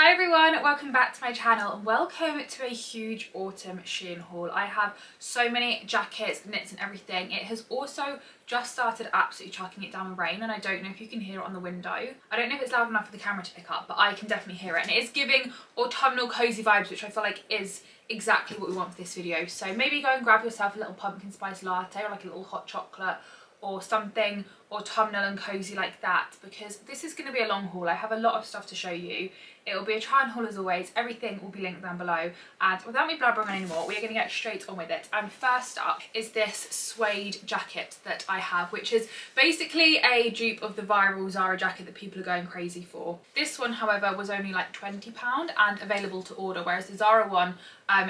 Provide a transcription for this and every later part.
Hi everyone, welcome back to my channel and welcome to a huge autumn SHEIN haul. I have so many jackets, knits and everything. It has also just started absolutely chucking it down with rain and I don't know if you can hear it on the window. I don't know if it's loud enough for the camera to pick up, but I can definitely hear it, and it is giving autumnal cozy vibes, which I feel like is exactly what we want for this video. So maybe go and grab yourself a little pumpkin spice latte or like a little hot chocolate or something autumnal and cozy like that, because this is going to be a long haul. I have a lot of stuff to show you. It will be a try and haul as always. Everything will be linked down below, and without me blabbering on anymore, we are going to get straight on with it. And first up is this suede jacket that I have, which is basically a dupe of the viral Zara jacket that people are going crazy for. This one, however, was only like £20 and available to order, whereas the Zara one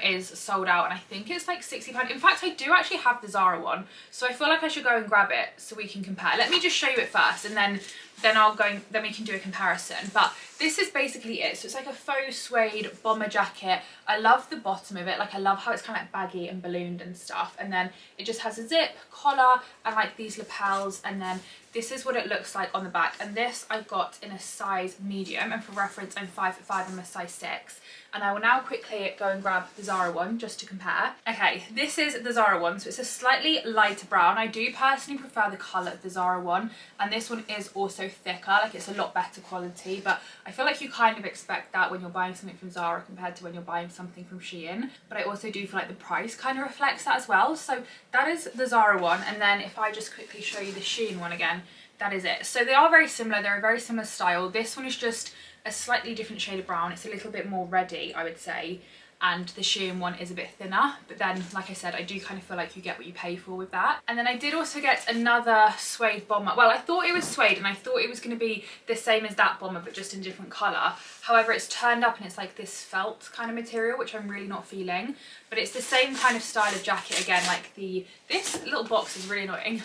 is sold out and I think it's like £60. In fact, I do actually have the Zara one, so I feel like I should go and grab it so we can compare. Let me just show you it first, and then we can do a comparison. But this is basically it. So it's like a faux suede bomber jacket. I love the bottom of it. Like, I love how it's kind of like baggy and ballooned and stuff, and then it just has a zip, collar, and like these lapels, and then this is what it looks like on the back. And this I got in a size medium, and for reference, I'm 5'5", I'm a size 6. And I will now quickly go and grab the Zara one just to compare. Okay, this is the Zara one, so it's a slightly lighter brown. I do personally prefer the colour of the Zara one, and this one is also thicker, like it's a lot better quality, but I feel like you kind of expect that when you're buying something from Zara compared to when you're buying something from SHEIN. But I also do feel like the price kind of reflects that as well. So that is the Zara one, and then if I just quickly show you the SHEIN one again, that is it. So they are very similar, they're a very similar style. This one is just a slightly different shade of brown. It's a little bit more reddy, I would say, and the SHEIN one is a bit thinner, but then like I said, I do kind of feel like you get what you pay for with that. And then I did also get another suede bomber. Well, I thought it was suede and I thought it was going to be the same as that bomber but just in different colour. However, it's turned up and it's like this felt kind of material, which I'm really not feeling, but it's the same kind of style of jacket again. Like this little box is really annoying.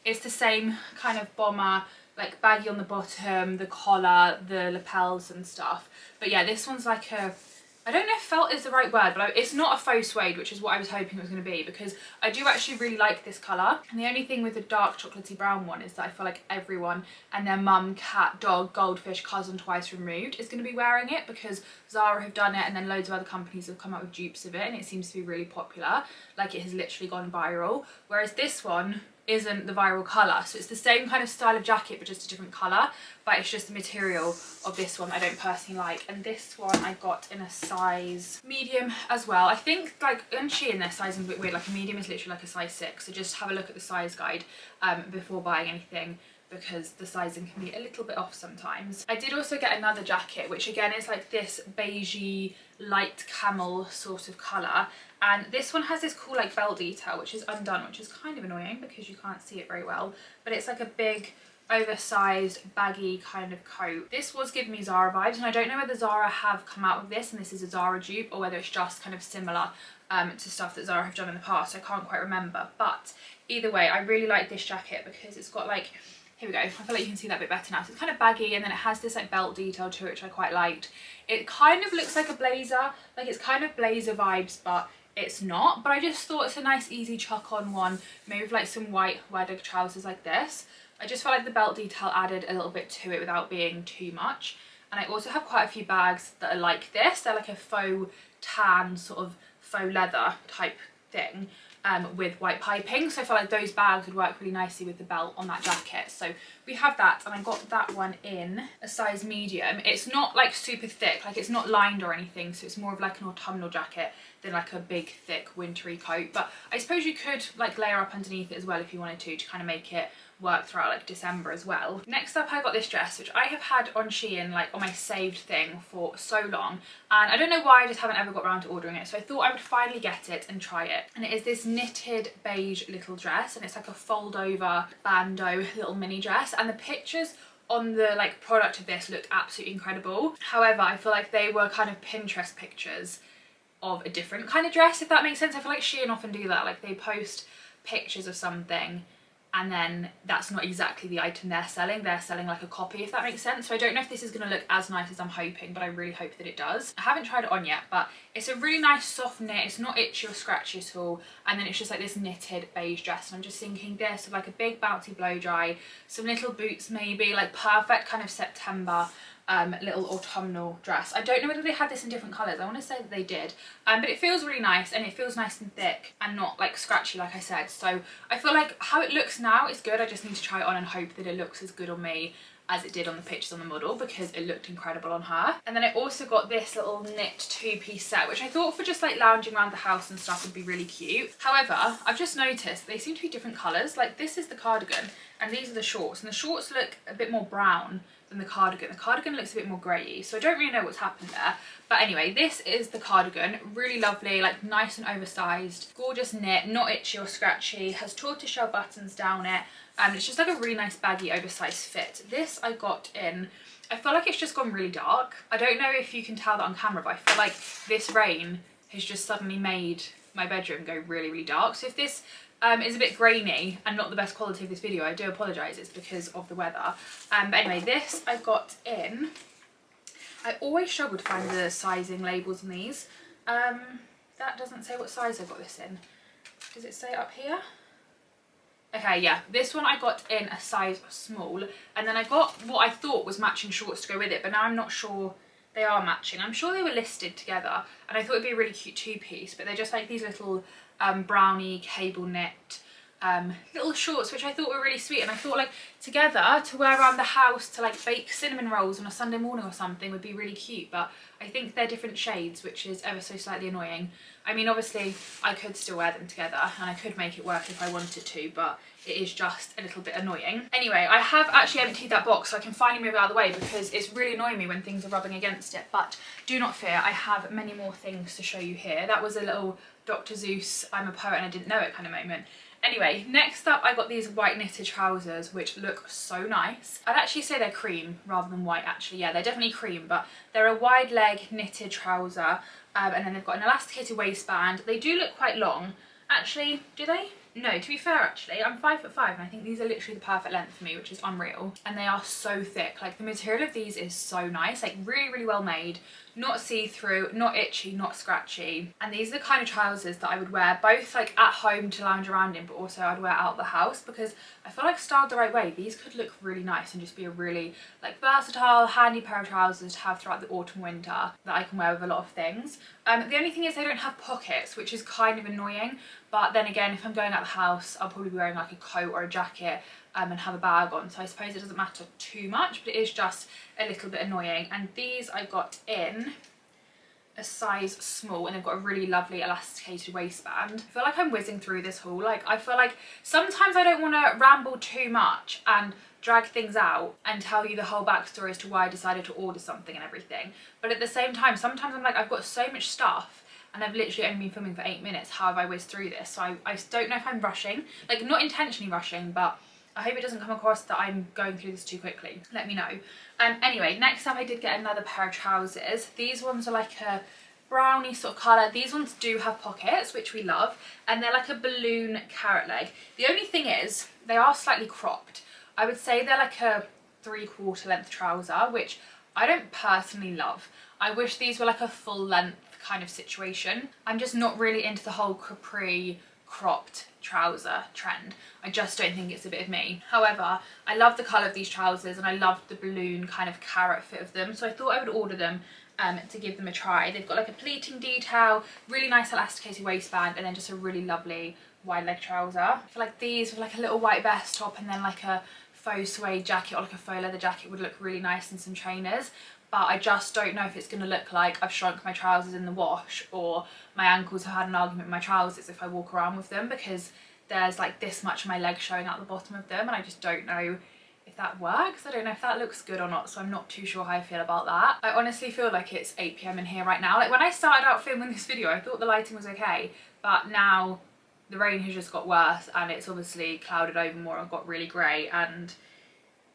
It's the same kind of bomber, like baggy on the bottom, the collar, the lapels and stuff. But yeah, this one's like a, I don't know if felt is the right word, but it's not a faux suede, which is what I was hoping it was going to be, because I do actually really like this colour. And the only thing with the dark chocolatey brown one is that I feel like everyone and their mum, cat, dog, goldfish, cousin twice removed is going to be wearing it, because Zara have done it and then loads of other companies have come out with dupes of it, and it seems to be really popular. Like, it has literally gone viral, whereas this one isn't the viral colour. So it's the same kind of style of jacket but just a different colour, but it's just the material of this one I don't personally like. And this one I got in a size medium as well. I think like on SHEIN their sizing is a bit weird, like a medium is literally like a size 6, so just have a look at the size guide before buying anything, because the sizing can be a little bit off sometimes. I did also get another jacket, which again is like this beigey light camel sort of colour, and this one has this cool like belt detail which is undone, which is kind of annoying because you can't see it very well, but it's like a big oversized baggy kind of coat. This was giving me Zara vibes, and I don't know whether Zara have come out with this and this is a Zara dupe, or whether it's just kind of similar to stuff that Zara have done in the past. I can't quite remember, but either way I really like this jacket because it's got like, here we go, I feel like you can see that a bit better now. So it's kind of baggy, and then it has this like belt detail to it, which I quite liked. It kind of looks like a blazer, like it's kind of blazer vibes, but it's not. But I just thought it's a nice easy chuck on one, maybe with like some white wedded trousers like this. I just felt like the belt detail added a little bit to it without being too much. And I also have quite a few bags that are like this. They're like a faux tan sort of faux leather type thing, with white piping, so I felt like those bags would work really nicely with the belt on that jacket. So we have that, and I got that one in a size medium. It's not like super thick, like it's not lined or anything, so it's more of like an autumnal jacket than like a big thick wintry coat. But I suppose you could like layer up underneath it as well if you wanted to kind of make it work throughout like December as well. Next up I got this dress, which I have had on SHEIN, like on my saved thing for so long, and I don't know why I just haven't ever got around to ordering it, so I thought I would finally get it and try it. And it is this knitted beige little dress, and it's like a fold over bandeau little mini dress, and the pictures on the like product of this looked absolutely incredible. However, I feel like they were kind of Pinterest pictures of a different kind of dress, if that makes sense. I feel like SHEIN often do that, like they post pictures of something and then that's not exactly the item they're selling like a copy, if that makes sense. So I don't know if this is going to look as nice as I'm hoping, but I really hope that it does. I haven't tried it on yet, but it's a really nice soft knit, it's not itchy or scratchy at all, and then it's just like this knitted beige dress, and I'm just thinking this of like a big bouncy blow dry, some little boots maybe, like perfect kind of September little autumnal dress. I don't know whether they had this in different colours. I want to say that they did, but it feels really nice, and it feels nice and thick and not like scratchy like I said. So I feel like how it looks now is good. I just need to try it on and hope that it looks as good on me as it did on the pictures on the model, because it looked incredible on her. And then I also got this little knit 2-piece set, which I thought for just like lounging around the house and stuff would be really cute. However, I've just noticed they seem to be different colours. Like this is the cardigan and these are the shorts, and the shorts look a bit more brown than the cardigan. The cardigan looks a bit more greyy, so I don't really know what's happened there. But anyway, this is the cardigan. Really lovely, like nice and oversized, gorgeous knit, not itchy or scratchy, has tortoiseshell buttons down it. It's just like a really nice baggy oversized fit. This I got in, I feel like it's just gone really dark. I don't know if you can tell that on camera, but I feel like this rain has just suddenly made my bedroom go really, really dark. So if this is a bit grainy and not the best quality of this video, I do apologise, it's because of the weather. But anyway, this I got in, I always struggle to find the sizing labels on these. That doesn't say what size I got this in. Does it say up here? Okay, yeah, this one I got in a size small, and then I got what I thought was matching shorts to go with it, but now I'm not sure they are matching. I'm sure they were listed together, and I thought it'd be a really cute 2-piece, but they're just like these little brownie cable knit little shorts, which I thought were really sweet, and I thought like together to wear around the house to like bake cinnamon rolls on a Sunday morning or something would be really cute. But I think they're different shades, which is ever so slightly annoying. I mean, obviously I could still wear them together and I could make it work if I wanted to, but it is just a little bit annoying. Anyway, I have actually emptied that box so I can finally move it out of the way, because it's really annoying me when things are rubbing against it. But do not fear, I have many more things to show you here. That was a little Dr. Seuss, I'm a poet and I didn't know it kind of moment. Anyway, next up I got these white knitted trousers, which look so nice. I'd actually say they're cream rather than white actually. Yeah, they're definitely cream, but they're a wide leg knitted trouser, and then they've got an elasticated waistband. They do look quite long. Actually, do they? No, to be fair actually, I'm 5'5" and I think these are literally the perfect length for me, which is unreal. And they are so thick. Like the material of these is so nice, like really, really well made. Not see-through, not itchy, not scratchy. And these are the kind of trousers that I would wear both like at home to lounge around in, but also I'd wear out the house, because I feel like styled the right way, these could look really nice and just be a really like versatile, handy pair of trousers to have throughout the autumn winter that I can wear with a lot of things. The only thing is they don't have pockets, which is kind of annoying, but then again, if I'm going out the house, I'll probably be wearing like a coat or a jacket and have a bag on, so I suppose it doesn't matter too much, but it is just a little bit annoying. And these I got in a size small, and they've got a really lovely elasticated waistband. I feel like I'm whizzing through this haul. Like I feel like sometimes I don't want to ramble too much and drag things out and tell you the whole backstory as to why I decided to order something and everything, but at the same time sometimes I'm like, I've got so much stuff and I've literally only been filming for 8 minutes, how have I whizzed through this? So I don't know if I'm rushing, like not intentionally rushing, but I hope it doesn't come across that I'm going through this too quickly. Let me know. Anyway, next up I did get another pair of trousers. These ones are like a brownie sort of colour. These ones do have pockets, which we love, and they're like a balloon carrot leg. The only thing is they are slightly cropped. I would say they're like a 3/4 length trouser, which I don't personally love. I wish these were like a full length kind of situation. I'm just not really into the whole capri cropped trouser trend. I just don't think it's a bit of me. However, I love the colour of these trousers and I love the balloon kind of carrot fit of them, so I thought I would order them to give them a try. They've got like a pleating detail, really nice elasticated waistband, and then just a really lovely wide leg trouser. I feel like these with like a little white vest top and then like a faux suede jacket or like a faux leather jacket would look really nice in some trainers, but I just don't know if it's going to look like I've shrunk my trousers in the wash or my ankles have had an argument with my trousers if I walk around with them, because there's like this much of my leg showing out the bottom of them and I just don't know if that works. I don't know if that looks good or not, so I'm not too sure how I feel about that. I honestly feel like it's 8 PM in here right now. Like when I started out filming this video I thought the lighting was okay, but now the rain has just got worse and it's obviously clouded over more and got really grey, and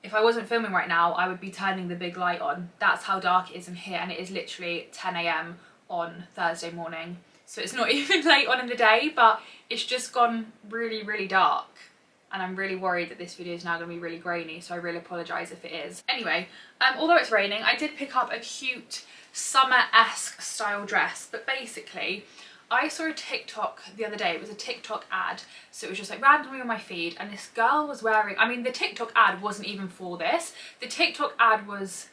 if I wasn't filming right now I would be turning the big light on. That's how dark it is in here, and it is literally 10 AM on Thursday morning, so it's not even late on in the day, but it's just gone really, really dark. And I'm really worried that this video is now going to be really grainy, so I really apologise if it is. Anyway, although it's raining, I did pick up a cute summer-esque style dress, but basically I saw a TikTok the other day. It was a TikTok ad, so it was just like randomly on my feed, and this girl was wearing, I mean the TikTok ad wasn't even for this. The TikTok ad was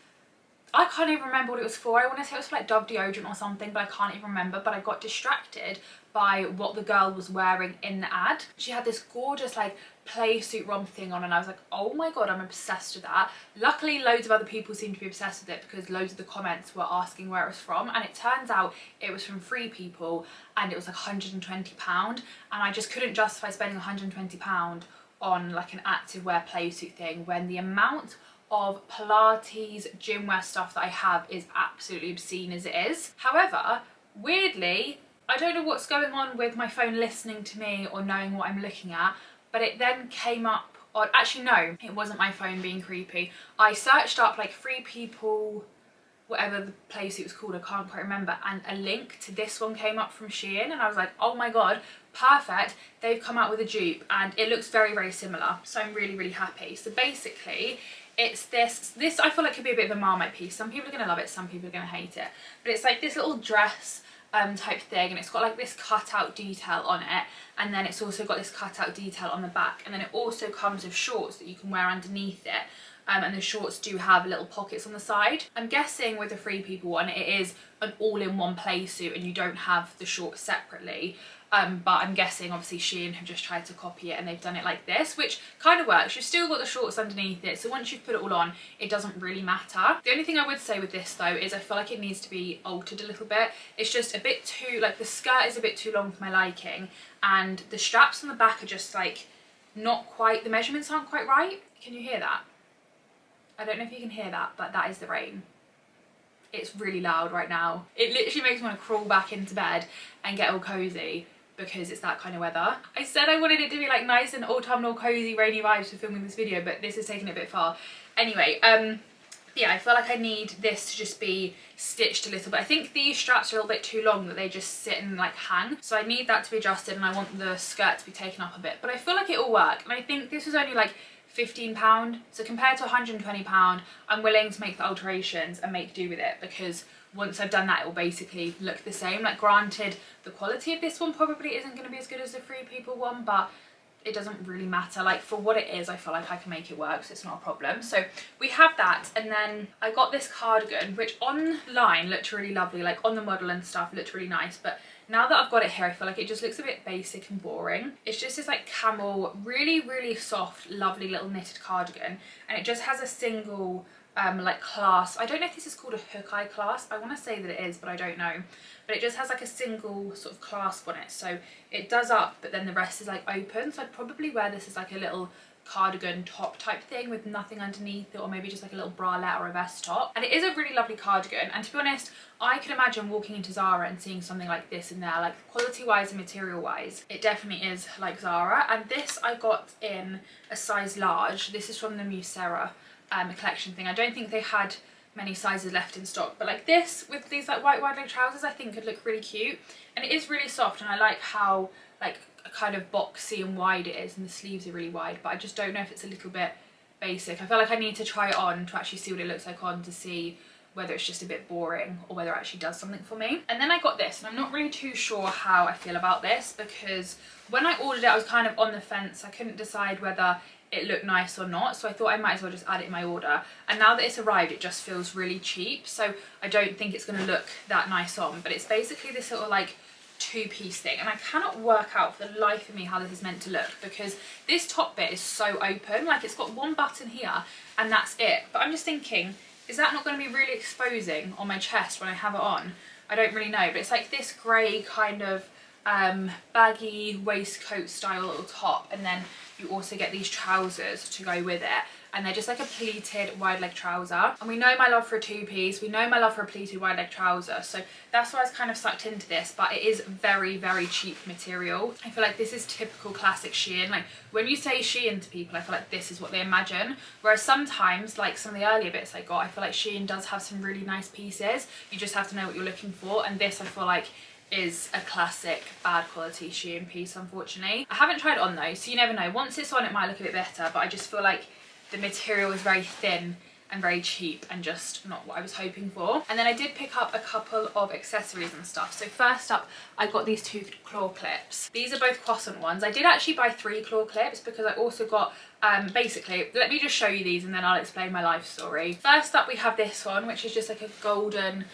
I can't even remember what it was for. I want to say it was for like Dove deodorant or something, but I can't even remember. But I got distracted by what the girl was wearing in the ad. She had this gorgeous like play suit romp thing on, and I was like, oh my god, I'm obsessed with that. Luckily loads of other people seem to be obsessed with it because loads of the comments were asking where it was from, and it turns out it was from Free People, and it was like £120, and I just couldn't justify spending £120 on like an activewear play suit thing when the amount of Pilates gym wear stuff that I have is absolutely obscene as it is. However, weirdly, I don't know what's going on with my phone listening to me or knowing what I'm looking at, but it then came up on, actually no, it wasn't my phone being creepy. I searched up like Free People, whatever the play suit was called, I can't quite remember, and a link to this one came up from SHEIN, and I was like, oh my god, perfect, they've come out with a dupe and it looks very, very similar. So I'm really, really happy. So basically, it's this I feel like could be a bit of a Marmite piece. Some people are gonna love it, some people are gonna hate it, but it's like this little dress type thing, and it's got like this cutout detail on it, and then it's also got this cutout detail on the back, and then it also comes with shorts that you can wear underneath it, and the shorts do have little pockets on the side. I'm guessing with the Free People one it is an all-in-one play suit and you don't have the shorts separately, but I'm guessing obviously SHEIN have just tried to copy it and they've done it like this, which kind of works. You've still got the shorts underneath it, so once you've put it all on, it doesn't really matter. The only thing I would say with this though is I feel like it needs to be altered a little bit. It's just a bit too, like the skirt is a bit too long for my liking, and the straps on the back are just like not quite, the measurements aren't quite right. Can you hear that? I don't know if you can hear that, but that is the rain. It's really loud right now. It literally makes me want to crawl back into bed and get all cozy because it's that kind of weather. I said I wanted it to be like nice and autumnal, cozy, rainy vibes for filming this video, but this is taking it a bit far. Anyway, yeah, I feel like I need this to just be stitched a little bit. I think these straps are a little bit too long that they just sit and like hang. So I need that to be adjusted, and I want the skirt to be taken up a bit. But I feel like it'll work. And I think this was only like £15. So compared to £120, I'm willing to make the alterations and make do with it, because once I've done that, it will basically look the same. Like granted, the quality of this one probably isn't going to be as good as the Free People one, but it doesn't really matter. Like for what it is, I feel like I can make it work, so it's not a problem. So we have that, and then I got this cardigan, which online looked really lovely, like on the model and stuff looked really nice, but now that I've got it here, I feel like it just looks a bit basic and boring. It's just this like camel, really, really soft, lovely little knitted cardigan, and it just has a single like clasp. I don't know if this is called a hook eye clasp. I want to say that it is, but I don't know. But it just has like a single sort of clasp on it, so it does up, but then the rest is like open. So I'd probably wear this as like a little cardigan top type thing with nothing underneath it, or maybe just like a little bralette or a vest top. And it is a really lovely cardigan, and to be honest, I can imagine walking into Zara and seeing something like this in there. Like quality wise and material wise, it definitely is like Zara. And this I got in a size large. This is from the Musera collection thing. I don't think they had many sizes left in stock, but like this with these like white wide leg trousers I think could look really cute, and it is really soft, and I like how like kind of boxy and wide it is, and the sleeves are really wide, but I just don't know if it's a little bit basic. I feel like I need to try it on to actually see what it looks like on, to see whether it's just a bit boring or whether it actually does something for me. And then I got this, and I'm not really too sure how I feel about this, because when I ordered it I was kind of on the fence. I couldn't decide whether it looked nice or not, so I thought I might as well just add it in my order, and now that it's arrived it just feels really cheap, so I don't think it's going to look that nice on. But it's basically this little like two-piece thing, and I cannot work out for the life of me how this is meant to look, because this top bit is so open. Like it's got one button here and that's it, but I'm just thinking, is that not going to be really exposing on my chest when I have it on? I don't really know, but it's like this grey kind of baggy waistcoat style little top, and then you also get these trousers to go with it, and they're just like a pleated wide leg trouser. And we know my love for a two-piece, we know my love for a pleated wide leg trouser, so that's why I was kind of sucked into this. But it is very, very cheap material. I feel like this is typical classic SHEIN. Like when you say SHEIN to people, I feel like this is what they imagine, whereas sometimes like some of the earlier bits I got, I feel like SHEIN does have some really nice pieces. You just have to know what you're looking for, and this I feel like is a classic bad quality SHEIN piece, unfortunately. I haven't tried it on though, so you never know. Once it's on it might look a bit better, but I just feel like the material is very thin and very cheap and just not what I was hoping for. And then I did pick up a couple of accessories and stuff. So first up, I got these 2 claw clips. These are both croissant ones. I did actually buy 3 claw clips because I also got Basically, let me just show you these and then I'll explain my life story. First up we have this one, which is just like a golden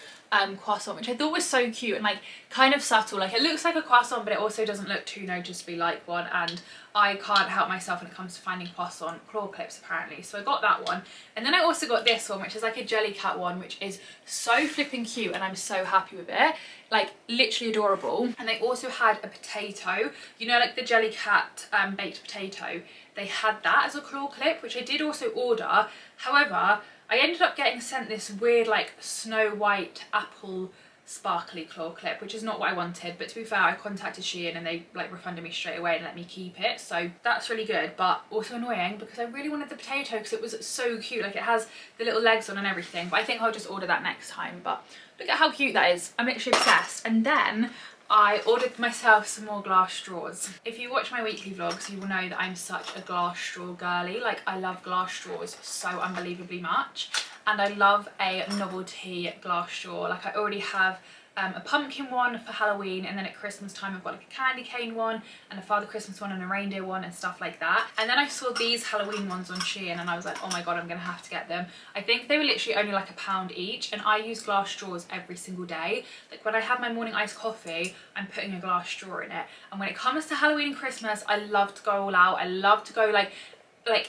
croissant, which I thought was so cute and like kind of subtle. Like it looks like a croissant but it also doesn't look too noticeably like one, and I can't help myself when it comes to finding croissant claw clips apparently, so I got that one. And then I also got this one, which is like a jelly cat one, which is so flipping cute and I'm so happy with it, like literally adorable. And they also had a potato, you know, like the jelly cat baked potato, they had that as a claw clip, which I did also order. However, I ended up getting sent this weird like Snow White apple sparkly claw clip, which is not what I wanted, but to be fair I contacted SHEIN and they like refunded me straight away and let me keep it, so that's really good, but also annoying because I really wanted the potato because it was so cute. Like it has the little legs on and everything, but I think I'll just order that next time. But look at how cute that is, I'm literally obsessed. And then I ordered myself some more glass straws. If you watch my weekly vlogs, you will know that I'm such a glass straw girly. Like I love glass straws so unbelievably much, and I love a novelty glass straw. Like I already have a pumpkin one for Halloween, and then at Christmas time I've got like a candy cane one and a Father Christmas one and a reindeer one and stuff like that. And then I saw these Halloween ones on SHEIN and I was like, oh my god, I'm gonna have to get them. I think they were literally only like £1 each, and I use glass straws every single day. Like when I have my morning iced coffee, I'm putting a glass straw in it. And when it comes to Halloween and Christmas, I love to go all out. I love to go like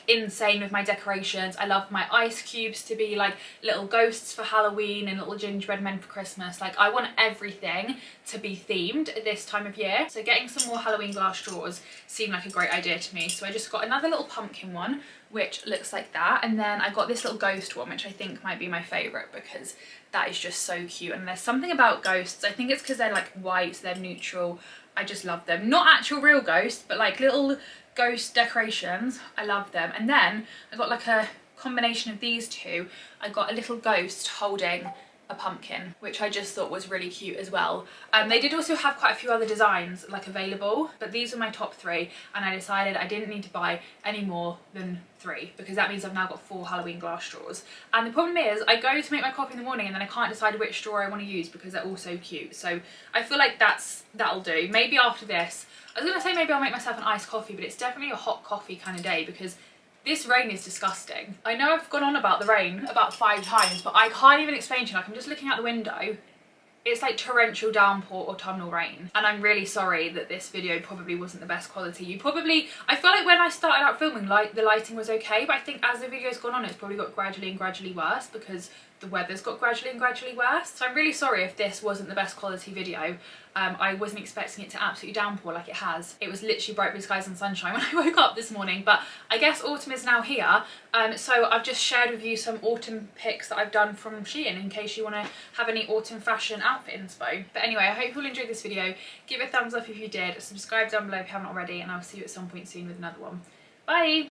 insane with my decorations. I love my ice cubes to be like little ghosts for Halloween and little gingerbread men for Christmas. Like I want everything to be themed at this time of year, so getting some more Halloween glass straws seemed like a great idea to me. So I just got another little pumpkin one which looks like that, and then I got this little ghost one which I think might be my favourite because that is just so cute. And there's something about ghosts, I think it's because they're like white, so they're neutral, I just love them. Not actual real ghosts, but like little ghost decorations, I love them. And then I got like a combination of these two. I got a little ghost holding a pumpkin, which I just thought was really cute as well. They did also have quite a few other designs like available, but these are my top 3, and I decided I didn't need to buy any more than 3 because that means I've now got 4 Halloween glass straws. And the problem is I go to make my coffee in the morning and then I can't decide which straw I want to use because they're all so cute. So I feel like that'll do. Maybe after this, I was gonna say maybe I'll make myself an iced coffee, but it's definitely a hot coffee kind of day because this rain is disgusting. I know I've gone on about the rain about 5 times, but I can't even explain to you. Like I'm just looking out the window, it's like torrential downpour autumnal rain, and I'm really sorry that this video probably wasn't the best quality. I feel like when I started out filming, the lighting was okay, but I think as the video's gone on it's probably got gradually and gradually worse because the weather's got gradually and gradually worse. So I'm really sorry if this wasn't the best quality video. I wasn't expecting it to absolutely downpour like it has. It was literally bright blue skies and sunshine when I woke up this morning, but I guess autumn is now here. So I've just shared with you some autumn pics that I've done from SHEIN in case you want to have any autumn fashion outfit inspo. But anyway, I hope you all enjoyed this video. Give it a thumbs up if you did, subscribe down below if you haven't already, and I'll see you at some point soon with another one. Bye!